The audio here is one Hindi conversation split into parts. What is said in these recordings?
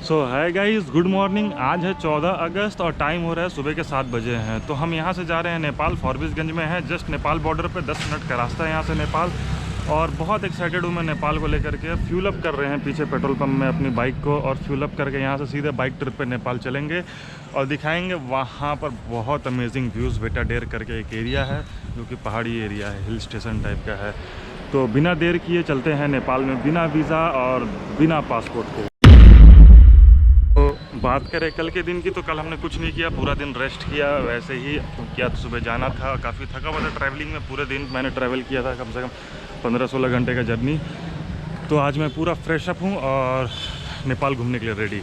सो है गाइस, गुड मॉर्निंग। आज है 14 अगस्त और टाइम हो रहा है सुबह के 7 बजे हैं। तो हम यहाँ से जा रहे हैं नेपाल। फॉरबिसगंज में है, जस्ट नेपाल बॉर्डर पे 10 मिनट का रास्ता है यहाँ से नेपाल। और बहुत एक्साइटेड हूँ मैं नेपाल को लेकर के। फ्यूल अप कर रहे हैं पीछे पेट्रोल पंप में अपनी बाइक को, और फ्यूल अप करके यहाँ से सीधे बाइक ट्रिप पे नेपाल चलेंगे और दिखाएंगे वहाँ पर बहुत अमेजिंग व्यूज़। बेटाडेर करके एक एरिया है जो कि पहाड़ी एरिया है, हिल स्टेशन टाइप का है। तो बिना देर किए चलते हैं नेपाल में, बिना वीज़ा और बिना पासपोर्ट के। तो बात करें कल के दिन की, तो कल हमने कुछ नहीं किया, पूरा दिन रेस्ट किया वैसे ही, क्योंकि तो सुबह जाना था। काफ़ी थका हुआ था ट्रैवलिंग में, पूरे दिन मैंने ट्रैवल किया था, कम से कम 15-16 घंटे का जर्नी। तो आज मैं पूरा फ्रेश अप हूँ और नेपाल घूमने के लिए रेडी।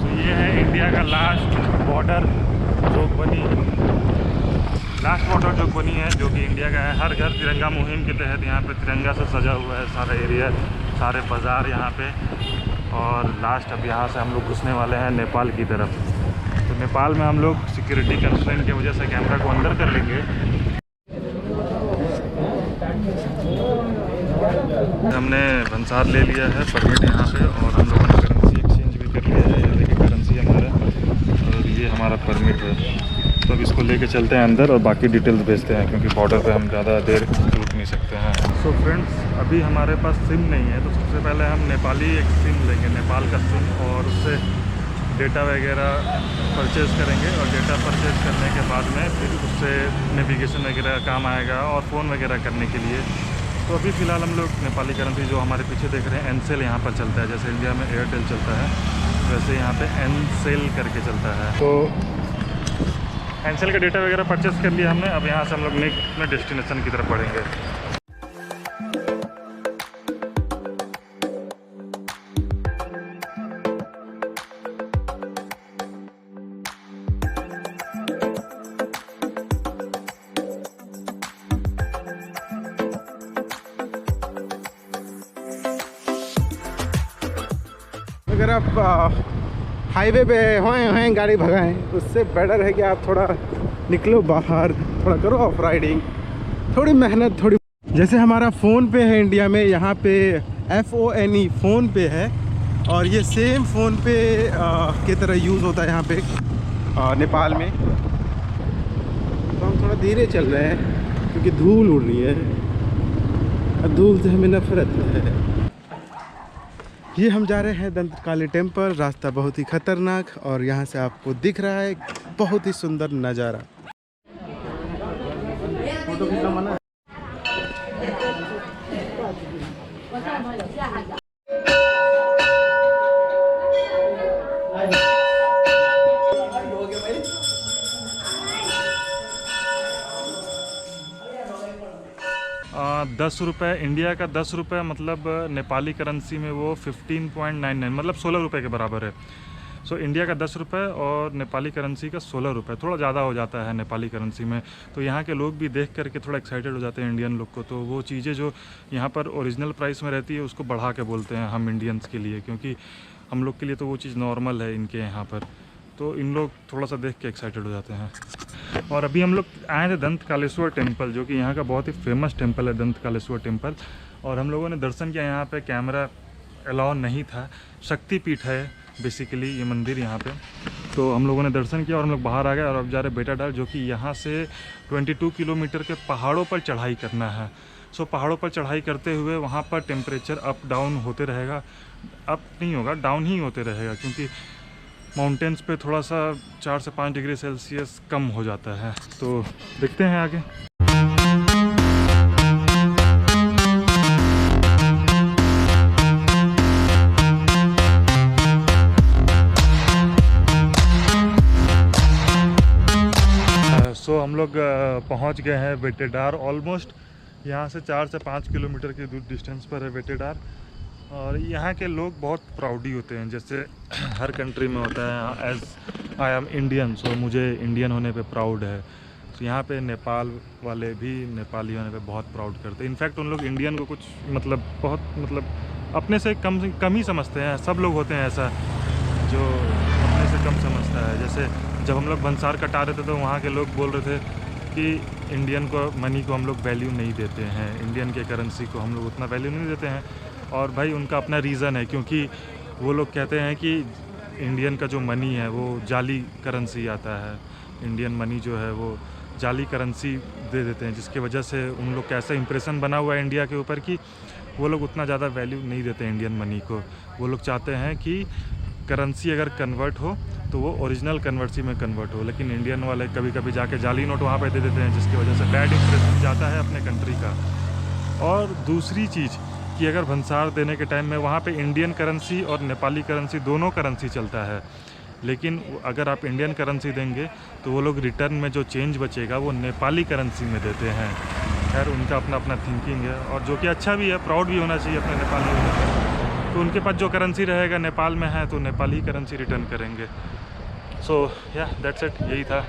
तो ये है इंडिया का लास्ट बॉर्डर जो बनी है, जो कि इंडिया का है। हर घर तिरंगा मुहिम के तहत यहाँ पे तिरंगा से सजा हुआ है सारा एरिया, सारे बाज़ार यहाँ पे। और लास्ट अब यहाँ से हम लोग घुसने वाले हैं नेपाल की तरफ। तो नेपाल में हम लोग सिक्योरिटी कंस्ट्रेंट की वजह से कैमरा को अंदर कर लेंगे। हमने भंसार ले लिया है परमिट यहाँ पे, और हम लोगों ने करेंसी एक्सचेंज भी कर लिया है। ये देखिए करेंसी हमारा, और ये हमारा परमिट है। तो अब इसको लेके चलते हैं अंदर और बाकी डिटेल्स भेजते हैं, क्योंकि बॉर्डर पे हम ज़्यादा देर रुक नहीं सकते हैं। सो फ्रेंड्स, अभी हमारे पास सिम नहीं है, तो सबसे पहले हम नेपाली एक सिम लेंगे, नेपाल का सिम, और उससे डेटा वगैरह परचेज़ करेंगे। और डेटा परचेज़ करने के बाद में फिर उससे नेविगेशन वगैरह काम आएगा, और फ़ोन वगैरह करने के लिए। तो अभी फ़िलहाल हम लोग नेपाली करेंसी जो हमारे पीछे देख रहे हैं, एनसेल यहाँ पर चलता है। जैसे इंडिया में एयरटेल चलता है, वैसे यहाँ पे एनसेल करके चलता है। तो एनसेल का डेटा वगैरह परचेस कर लिया हमने। अब यहाँ से हम लोग नेक्स्ट में डेस्टिनेशन की तरफ बढ़ेंगे। अगर आप हाईवे पे होए गाड़ी भगाएं, उससे बेटर है कि आप थोड़ा निकलो बाहर, थोड़ा करो ऑफ राइडिंग, थोड़ी मेहनत, थोड़ी। जैसे हमारा फ़ोन पे है इंडिया में, यहाँ पे FONE फ़ोन पे है, और ये सेम फ़ोन पे की तरह यूज़ होता है यहाँ पे नेपाल में। तो हम थोड़ा धीरे चल रहे हैं क्योंकि धूल उड़ रही है, और धूल से हमें नफरत है। ये हम जा रहे हैं दंतकाली टेम्पल। रास्ता बहुत ही खतरनाक, और यहाँ से आपको दिख रहा है बहुत ही सुंदर नज़ारा। फोटो खींचना मना है। ₹10 इंडिया का, ₹10 मतलब नेपाली करेंसी में वो 15.99 मतलब 16 रुपये के बराबर है। सो इंडिया का ₹10 और नेपाली करेंसी का 16 रुपये, थोड़ा ज़्यादा हो जाता है नेपाली करेंसी में। तो यहाँ के लोग भी देख करके थोड़ा एक्साइटेड हो जाते हैं इंडियन लोग को। तो वो चीज़ें जो यहाँ पर ओरिजिनल प्राइस में रहती है, उसको बढ़ा के बोलते हैं हम इंडियंस के लिए, क्योंकि हम लोग के लिए तो वो चीज़ नॉर्मल है इनके यहाँ पर। तो इन लोग थोड़ा सा देख के एक्साइटेड हो जाते हैं। और अभी हम लोग आए थे दंतकालेश्वर टेम्पल, जो कि यहाँ का बहुत ही फेमस टेम्पल है, दंतकालेश्वर टेम्पल। और हम लोगों ने दर्शन किया। यहाँ पे कैमरा अलाउ नहीं था। शक्तिपीठ है बेसिकली ये मंदिर यहाँ पे। तो हम लोगों ने दर्शन किया और हम लोग बाहर आ गए, और अब जा रहे बेटाडेर, जो कि यहाँ से 22 किलोमीटर के पहाड़ों पर चढ़ाई करना है। सो पहाड़ों पर चढ़ाई करते हुए वहाँ पर टेम्परेचर अप डाउन होते रहेगा। अप नहीं होगा, डाउन ही होते रहेगा, क्योंकि माउंटेन्स पे थोड़ा सा 4 से 5 डिग्री सेल्सियस कम हो जाता है। तो देखते हैं आगे। सो हम लोग पहुंच गए हैं बेटाडेर। ऑलमोस्ट यहाँ से 4 से 5 किलोमीटर की दूर डिस्टेंस पर है बेटाडेर। और यहाँ के लोग बहुत प्राउडी होते हैं, जैसे हर कंट्री में होता है। एज आई एम इंडियन, सो मुझे इंडियन होने पे प्राउड है। तो यहाँ पे नेपाल वाले भी नेपाली होने पे बहुत प्राउड करते हैं। इनफैक्ट उन लोग इंडियन को कुछ बहुत अपने से कम ही समझते हैं। सब लोग होते हैं ऐसा जो अपने से कम समझता है। जैसे जब हम लोग भंसार कटा रहे थे, तो वहाँ के लोग बोल रहे थे कि इंडियन को मनी को हम लोग वैल्यू नहीं देते हैं, इंडियन के करेंसी को हम लोग उतना वैल्यू नहीं देते हैं। और भाई उनका अपना रीज़न है, क्योंकि वो लोग कहते हैं कि इंडियन का जो मनी है वो जाली करेंसी आता है, इंडियन मनी जो है वो जाली करेंसी दे देते हैं, जिसकी वजह से उन लोग का ऐसा इंप्रेशन बना हुआ है इंडिया के ऊपर कि वो लोग उतना ज़्यादा वैल्यू नहीं देते इंडियन मनी को। वो लोग चाहते हैं कि करेंसी अगर कन्वर्ट हो तो वो ओरिजिनल कन्वर्सी में कन्वर्ट हो, लेकिन इंडियन वाले कभी कभी जाके जाली नोट वहाँ पे दे देते हैं, जिसकी वजह से बैड इंप्रेशन जाता है अपने कंट्री का। और दूसरी चीज़ कि अगर भंसार देने के टाइम में वहाँ पे इंडियन करेंसी और नेपाली करेंसी दोनों करेंसी चलता है, लेकिन अगर आप इंडियन करेंसी देंगे तो वो लोग रिटर्न में जो चेंज बचेगा वो नेपाली करेंसी में देते हैं। खैर उनका अपना अपना थिंकिंग है, और जो कि अच्छा भी है, प्राउड भी होना चाहिए अपने नेपाली होने पर। तो उनके पास जो करेंसी रहेगा नेपाल में है तो नेपाली करेंसी रिटर्न करेंगे। सो या दैट्स इट, यही था।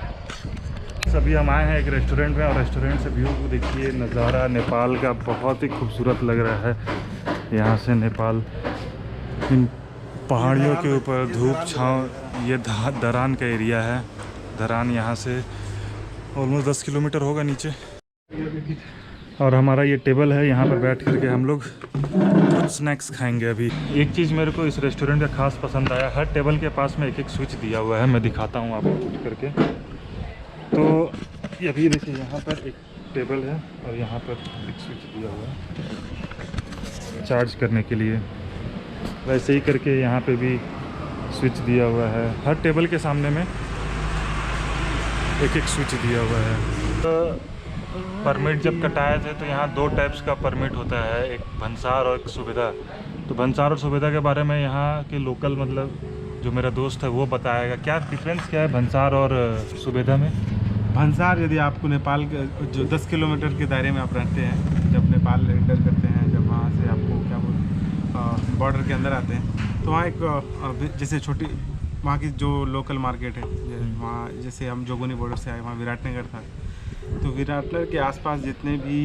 अभी हम आए हैं एक रेस्टोरेंट में, और रेस्टोरेंट से व्यू देखिए, नज़ारा नेपाल का बहुत ही खूबसूरत लग रहा है। यहाँ से नेपाल इन पहाड़ियों के ऊपर धूप छाँव, ये धरान का एरिया है। धरान यहाँ से ऑलमोस्ट 10 किलोमीटर होगा नीचे। और हमारा ये टेबल है, यहाँ पर बैठ करके हम लोग कुछ स्नैक्स खाएंगे। अभी एक चीज़ मेरे को इस रेस्टोरेंट का खास पसंद आया, हर टेबल के पास में एक एक स्विच दिया हुआ है। मैं दिखाता हूँ आपको उठ करके। तो ये अभी देखिए, यहाँ पर एक टेबल है और यहाँ पर एक स्विच दिया हुआ है चार्ज करने के लिए। वैसे ही करके यहाँ पे भी स्विच दिया हुआ है, हर टेबल के सामने में एक एक स्विच दिया हुआ है। तो परमिट जब कटाए थे तो यहाँ 2 टाइप्स का परमिट होता है, एक भंसार और एक सुविधा। तो भंसार और सुविधा के बारे में यहाँ के लोकल, मतलब जो मेरा दोस्त है वो बताएगा। क्या डिफरेंस क्या है भंसार और सुविधा में? भंसार यदि आपको नेपाल के जो 10 किलोमीटर के दायरे में आप रहते हैं, जब नेपाल एंटर करते हैं, जब वहाँ से आपको क्या बोल बॉर्डर के अंदर आते हैं, तो वहाँ एक जैसे छोटी वहाँ की जो लोकल मार्केट है, वहाँ जैसे हम जोगुनी बॉर्डर से आए, वहाँ विराटनगर था। तो विराटनगर के आसपास जितने भी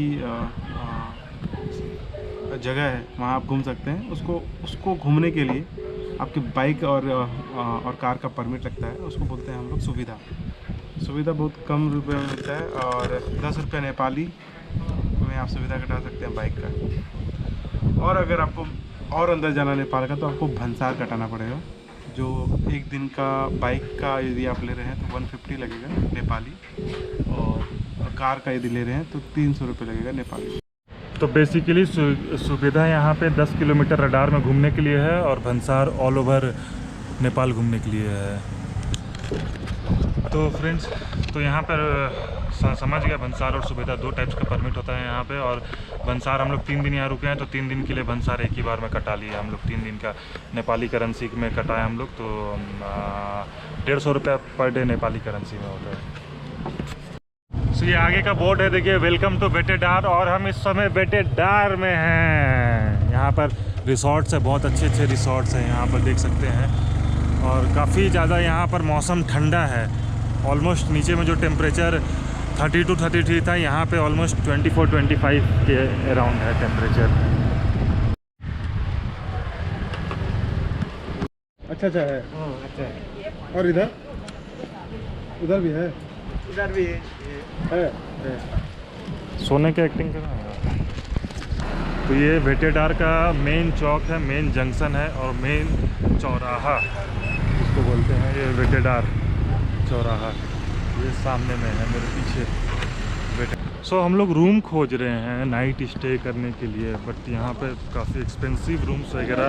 जगह है वहाँ आप घूम सकते हैं। उसको घूमने के लिए आपके बाइक और कार का परमिट लगता है, उसको बोलते हैं हम लोग सुविधा। सुविधा बहुत कम रुपए में मिलता है, और 10 रुपये नेपाली में आप सुविधा कटा सकते हैं बाइक का। और अगर आपको और अंदर जाना नेपाल का, तो आपको भंसार कटाना पड़ेगा, जो एक दिन का बाइक का यदि आप ले रहे हैं तो 150 लगेगा नेपाली, और कार का यदि ले रहे हैं तो 300 रुपये लगेगा नेपाली। तो बेसिकली सुविधा यहाँ पे 10 किलोमीटर रडार में घूमने के लिए है, और भंसार ऑल ओवर नेपाल घूमने के लिए है। तो फ्रेंड्स, तो यहाँ पर समझ गया, भंसार और सुविधा 2 टाइप्स का परमिट होता है यहाँ पे। और भंसार हम लोग 3 दिन यहाँ रुके हैं, तो 3 दिन के लिए भंसार एक ही बार में कटा लिया हम लोग। 3 दिन का नेपाली करेंसी में कटाए हम लोग, तो 150 रुपये पर डे नेपाली करेंसी में होता है। तो ये आगे का बोर्ड है, देखिए, वेलकम टू बेटेडार, और हम इस समय बेटेडार में हैं। यहाँ पर रिसोर्ट्स है, बहुत अच्छे अच्छे रिसोर्ट्स हैं यहाँ पर, देख सकते हैं। और काफ़ी ज़्यादा यहाँ पर मौसम ठंडा है। ऑलमोस्ट नीचे में जो टेम्परेचर 32 33 था, यहाँ पे ऑलमोस्ट 24-25 के अराउंड है टेम्परेचर। अच्छा है। अच्छा है। और उधर भी है, उधर भी है। सोने के एक्टिंग कर रहा है। तो ये बेटेडार का मेन चौक है, मेन जंक्शन है, और मेन चौराहा इसको बोलते हैं, ये बेटेडार चौराहा। ये सामने में है मेरे पीछे बेटे। सो हम लोग रूम खोज रहे हैं नाइट स्टे करने के लिए, बट यहाँ पे काफ़ी एक्सपेंसिव रूम्स वगैरह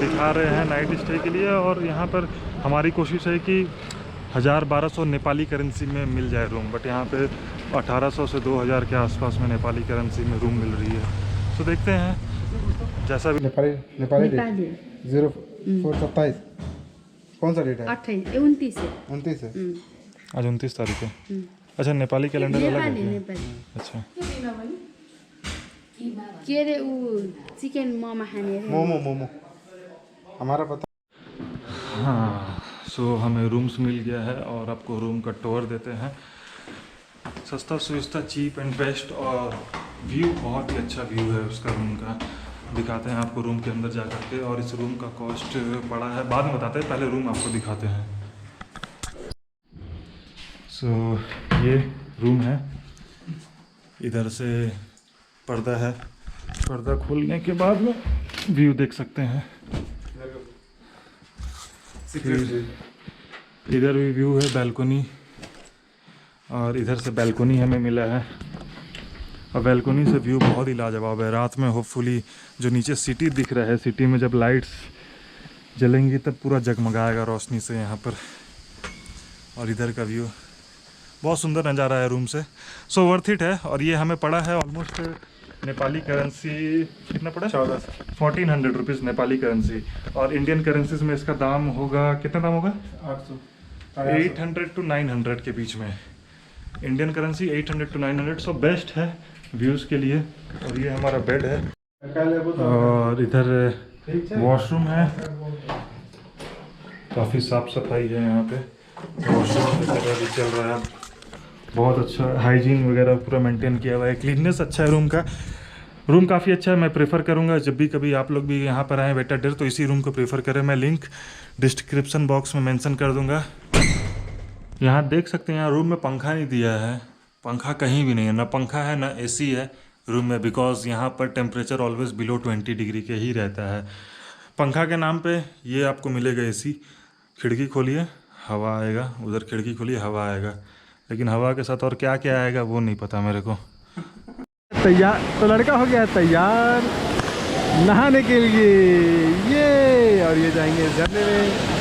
दिखा रहे हैं नाइट स्टे के लिए। और यहाँ पर हमारी कोशिश है कि 1000-1200 नेपाली करेंसी में मिल जाए रूम, बट यहाँ पे 1800 से 2000 के आसपास में नेपाली करेंसी में रूम मिल रही है। तो देखते हैं जैसा भी। नेपाली 0427 कौन सा डेट है? 29 है। 29 है। आज 29 तारीख है। अच्छा, नेपाली कैलेंडर अलग है क्या? अच्छा। के रे ऊ चिकन मोमो खाने रे? मोमो हमारा पता। हाँ, सो हमें रूम्स मिल गया है, और आपको रूम का टूर देते हैं। सस्ता सुविस्ता, चीप एंड बेस्ट, और व्यू बहुत ही अच्छा व्यू है उसका रूम का। दिखाते हैं आपको रूम के अंदर जा करके, और इस रूम का कॉस्ट पड़ा है, बाद में बताते हैं, पहले रूम आपको दिखाते हैं। सो ये रूम है। इधर से पर्दा है, पर्दा खोलने के बाद में व्यू देख सकते हैं। इधर भी व्यू है, बैल्कोनी, और इधर से बैल्कोनी हमें मिला है। और बैल्कोनी से व्यू बहुत ही लाजवाब है। रात में होपफुली जो नीचे सिटी दिख रहा है, सिटी में जब लाइट्स जलेंगी तब पूरा जगमगाएगा रोशनी से यहाँ पर। और इधर का व्यू बहुत सुंदर नज़ारा है रूम से। सो वर्थ इट है। और ये हमें पड़ा है ऑलमोस्ट नेपाली करेंसी कितना पड़ा? 1400 रुपीज़ नेपाली करेंसी। और इंडियन करेंसीज में इसका दाम होगा, कितना दाम होगा? 800 to 900 के बीच में। Indian currency 800 to 900। So best है व्यूज़ के लिए। और ये हमारा बेड है, और इधर वॉशरूम है, काफ़ी साफ़ सफाई है यहाँ पे। वॉशरूम वगैरह भी चल रहा है, बहुत अच्छा हाइजीन वगैरह पूरा मेंटेन किया हुआ है। क्लीननेस अच्छा है रूम का। रूम काफ़ी अच्छा है। मैं प्रेफर करूँगा जब भी कभी आप लोग भी यहाँ पर आएँ वेटाडेर तो इसी रूम को प्रेफर करें। मैं लिंक डिस्क्रिप्शन बॉक्स में मेंशन कर दूँगा। यहाँ देख सकते हैं, यहाँ रूम में पंखा नहीं दिया है, पंखा कहीं भी नहीं है, ना पंखा है ना एसी है रूम में, बिकॉज यहाँ पर टेम्परेचर ऑलवेज बिलो 20 डिग्री के ही रहता है। पंखा के नाम पे ये आपको मिलेगा एसी। खिड़की खोलिए हवा आएगा, उधर खिड़की खोलिए हवा आएगा, लेकिन हवा के साथ और क्या क्या आएगा वो नहीं पता मेरे को। तैयार तो लड़का हो गया तैयार नहाने के लिए, ये और ये जाएंगे झरने में।